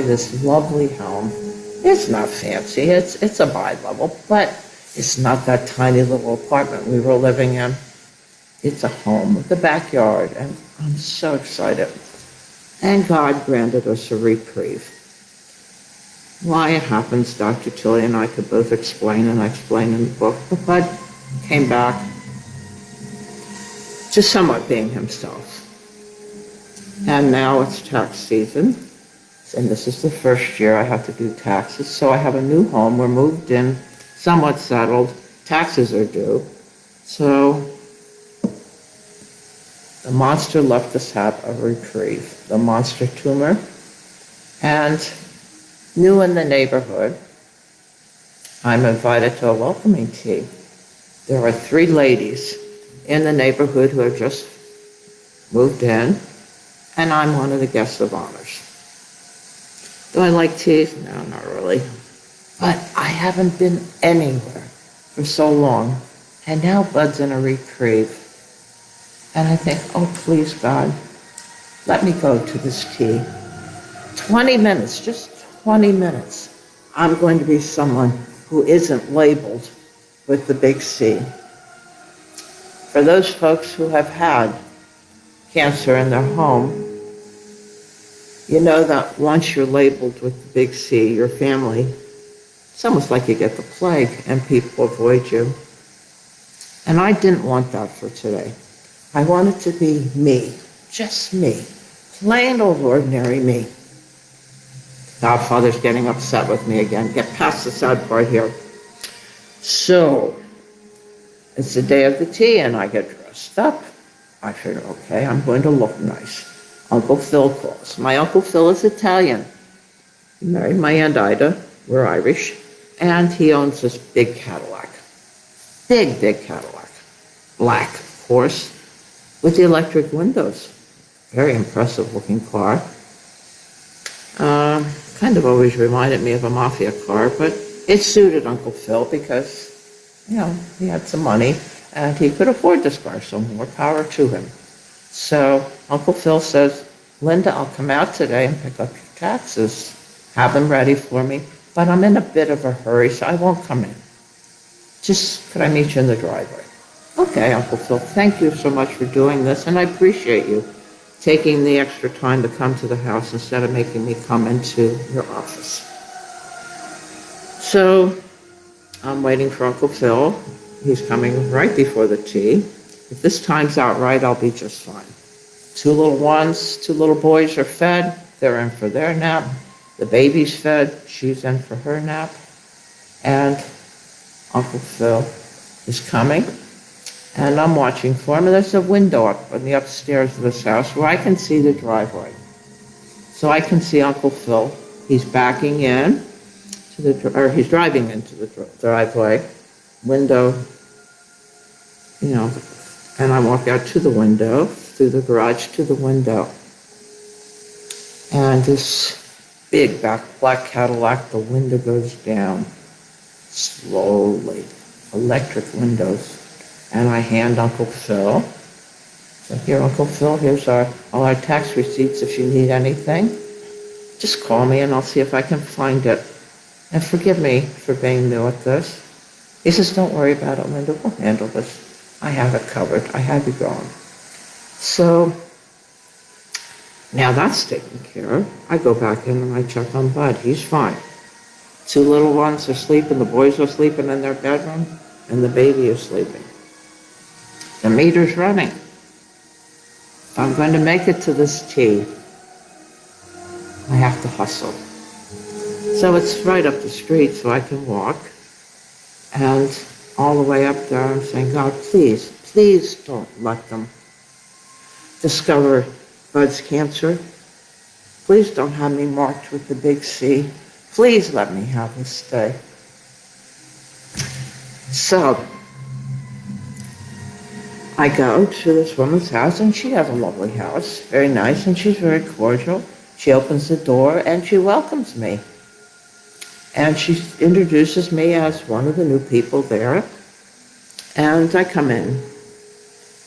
this lovely home. It's not fancy, it's a bi-level, but it's not that tiny little apartment we were living in. It's a home with a backyard, and I'm so excited. And God granted us a reprieve. Why it happens, Dr. Tilly and I could both explain, and I explain in the book, but God came back to somewhat being himself. And now it's tax season, and this is the first year I have to do taxes, so I have a new home. We're moved in, somewhat settled, taxes are due. So the monster left us have a reprieve, the monster tumor. And new in the neighborhood, I'm invited to a welcoming tea. There are 3 ladies in the neighborhood who have just moved in, and I'm one of the guests of honors. Do I like teas? No, not really. But I haven't been anywhere for so long, and now Bud's in a reprieve. And I think, oh, please, God, let me go to this tea. 20 minutes, just 20 minutes. I'm going to be someone who isn't labeled with the big C. For those folks who have had cancer in their home, you know that once you're labeled with the big C, your family, it's almost like you get the plague and people avoid you. And I didn't want that for today. I wanted to be me, just me, plain old ordinary me. Godfather's getting upset with me again. Get past the sad part here. So, it's the day of the tea and I get dressed up. I figure, okay, I'm going to look nice. Uncle Phil calls. My Uncle Phil is Italian. He married my Aunt Ida. We're Irish. And he owns this big Cadillac. Big, big Cadillac. Black, of course, with the electric windows. Very impressive looking car. Kind of always reminded me of a mafia car, but it suited Uncle Phil because, you know, he had some money and he could afford this car, so more power to him. So Uncle Phil says, Linda, I'll come out today and pick up your taxes. Have them ready for me, but I'm in a bit of a hurry, so I won't come in. Just, could I meet you in the driveway? Okay, Uncle Phil, thank you so much for doing this, and I appreciate you taking the extra time to come to the house instead of making me come into your office. So I'm waiting for Uncle Phil. He's coming right before the tea. If this times out right, I'll be just fine. 2 little ones, 2 little boys are fed. They're in for their nap. The baby's fed. She's in for her nap. And Uncle Phil is coming. And I'm watching for him. And there's a window up on the upstairs of this house where I can see the driveway. So I can see Uncle Phil. He's backing in to he's driving into the driveway. Window, you know, and I walk out to the window, through the garage to the window. And this big black Cadillac, the window goes down slowly, electric windows. And I hand Uncle Phil. So here, Uncle Phil, here's all our tax receipts if you need anything. Just call me and I'll see if I can find it. And forgive me for being new at this. He says, don't worry about it, Linda, we'll handle this. I have it covered. I have you going. So now that's taken care of. I go back in and I check on Bud. He's fine. 2 little ones are sleeping. The boys are sleeping in their bedroom and the baby is sleeping. The meter's running. If I'm going to make it to this tea, I have to hustle. So it's right up the street so I can walk. And all the way up there, I'm saying, God, please, please don't let them discover Bud's cancer. Please don't have me marked with the big C. Please let me have this day. So I go to this woman's house, and she has a lovely house, very nice, and she's very cordial. She opens the door, and she welcomes me. And she introduces me as one of the new people there. And I come in.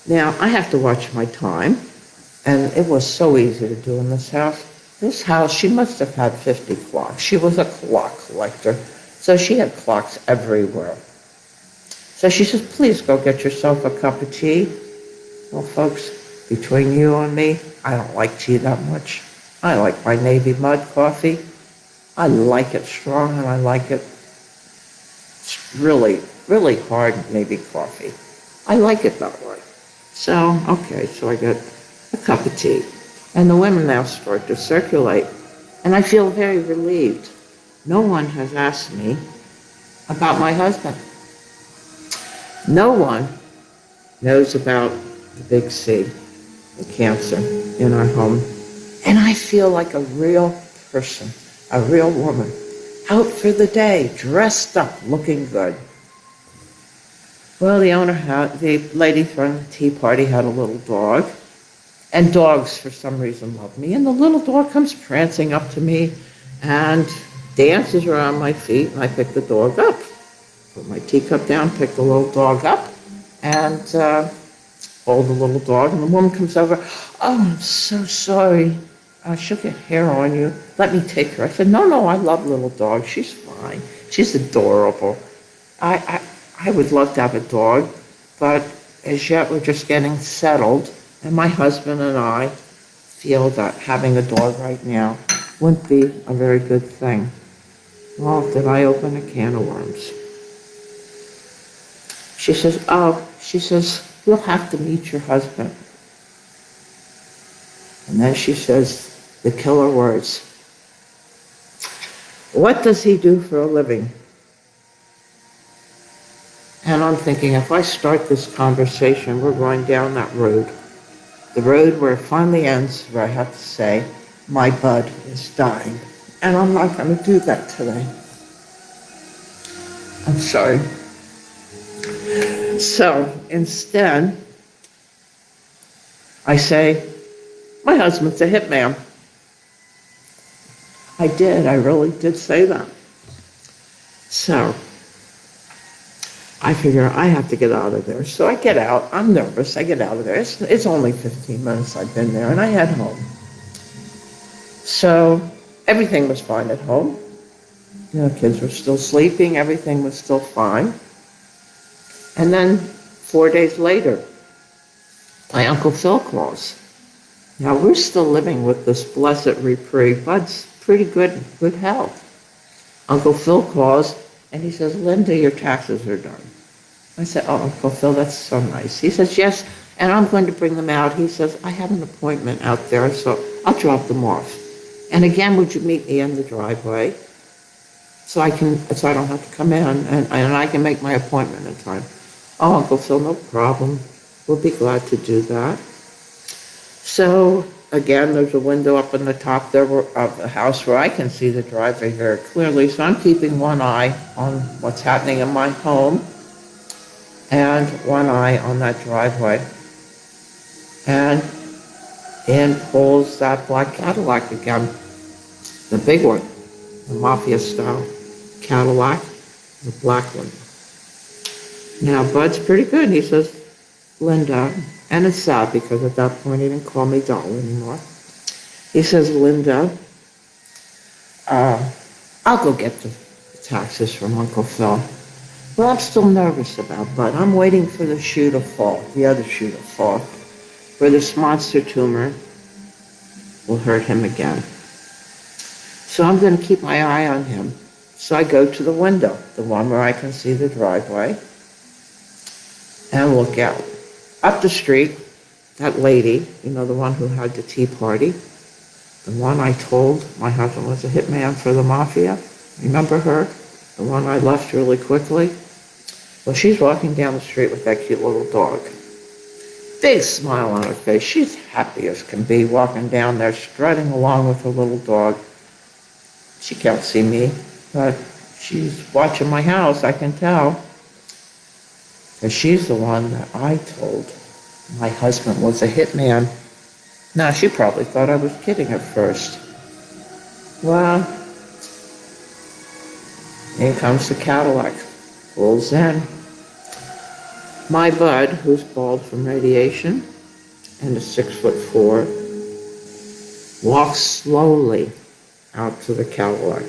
Now, I have to watch my time. And it was so easy to do in this house. This house, she must have had 50 clocks. She was a clock collector, so she had clocks everywhere. So she says, please go get yourself a cup of tea. Well, folks, between you and me, I don't like tea that much. I like my Navy mud coffee. I like it strong, and I like it really, really hard Navy coffee. I like it that way. So, okay, so I get a cup of tea. And the women now start to circulate. And I feel very relieved. No one has asked me about my husband. No one knows about the big C, the cancer in our home. And I feel like a real person, a real woman, out for the day, dressed up, looking good. Well, the lady from the tea party had a little dog. And dogs, for some reason, love me. And the little dog comes prancing up to me and dances around my feet. And I pick the dog up. Put my teacup down, pick the little dog up, and hold the little dog. And the woman comes over. Oh, I'm so sorry. She'll get hair on you. Let me take her. I said, no, I love little dogs. She's fine. She's adorable. I would love to have a dog, but as yet we're just getting settled. And my husband and I feel that having a dog right now wouldn't be a very good thing. Well, did I open a can of worms? She says, you'll have to meet your husband. And then she says the killer words. What does he do for a living? And I'm thinking, if I start this conversation, we're going down that road. The road where it finally ends, where I have to say, my bud is dying. And I'm not going to do that today. I'm sorry. So instead, I say, my husband's a hitman. I really did say that. So I figure I have to get out of there. So I get out. I'm nervous. I get out of there. It's only 15 minutes I've been there, and I head home. So everything was fine at home. Kids were still sleeping. Everything was still fine. And then 4 days later, my Uncle Phil calls. Now, we're still living with this blessed reprieve. Bud's pretty good health. Uncle Phil calls, and he says, Linda, your taxes are done. I said, oh, Uncle Phil, that's so nice. He says, yes, and I'm going to bring them out. He says, I have an appointment out there, so I'll drop them off. And again, would you meet me in the driveway so I don't have to come in and I can make my appointment in time? Oh, Uncle Phil, no problem. We'll be glad to do that. So again, there's a window up on the top there of the house where I can see the driveway very clearly. So I'm keeping one eye on what's happening in my home and one eye on that driveway. And in pulls that black Cadillac again, the big one, the mafia-style Cadillac, the black one. Now, Bud's pretty good. He says, Linda, and it's sad because at that point he didn't call me doll anymore. He says, Linda, I'll go get the taxes from Uncle Phil. Well, I'm still nervous about Bud. I'm waiting for the shoe to fall, the other shoe to fall, where this monster tumor will hurt him again. So I'm going to keep my eye on him. So I go to the window, the one where I can see the driveway, and look out. Up the street, that lady, the one who had the tea party, the one I told my husband was a hitman for the mafia. Remember her? The one I left really quickly? Well, she's walking down the street with that cute little dog. Big smile on her face. She's happy as can be, walking down there, strutting along with her little dog. She can't see me, but she's watching my house, I can tell. Because she's the one that I told my husband was a hitman. Now, she probably thought I was kidding at first. Well, in comes the Cadillac. Pulls in. My Bud, who's bald from radiation and is 6'4", walks slowly out to the Cadillac.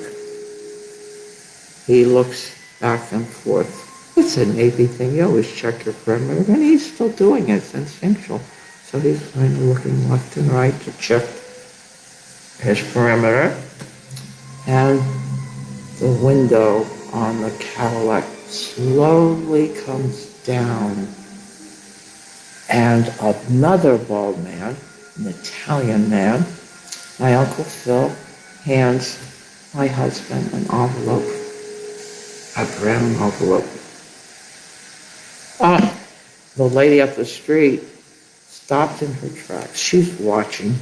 He looks back and forth. It's a Navy thing. You always check your perimeter, and he's still doing it. It's instinctual. So he's kind of looking left and right to check his perimeter. And the window on the Cadillac slowly comes down. And another bald man, an Italian man, my Uncle Phil, hands my husband an envelope, a brown envelope. The lady up the street stopped in her tracks. She's watching,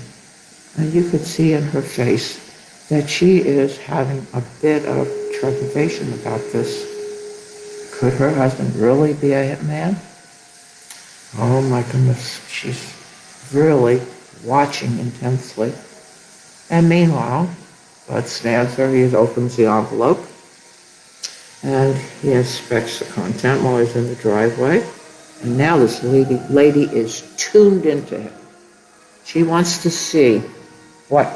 and you could see in her face that she is having a bit of trepidation about this. Could her husband really be a hitman? Oh my goodness, she's really watching intensely. And meanwhile, Bud stands there, he opens the envelope, and he inspects the content while he's in the driveway. And now this lady is tuned into him. She wants to see what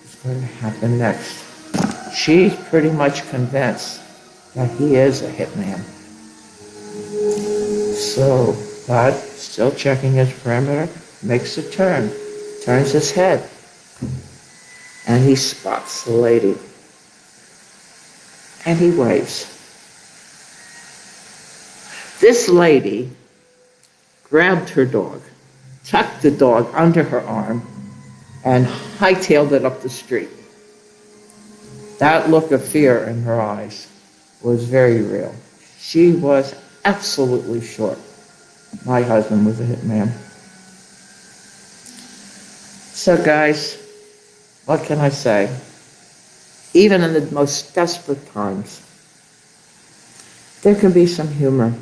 is going to happen next. She's pretty much convinced that he is a hitman. So Bud, still checking his perimeter, makes a turn, turns his head, and he spots the lady. And he waves. This lady grabbed her dog, tucked the dog under her arm, and hightailed it up the street. That look of fear in her eyes was very real. She was absolutely sure my husband was a hitman. So guys, what can I say? Even in the most desperate times, there can be some humor.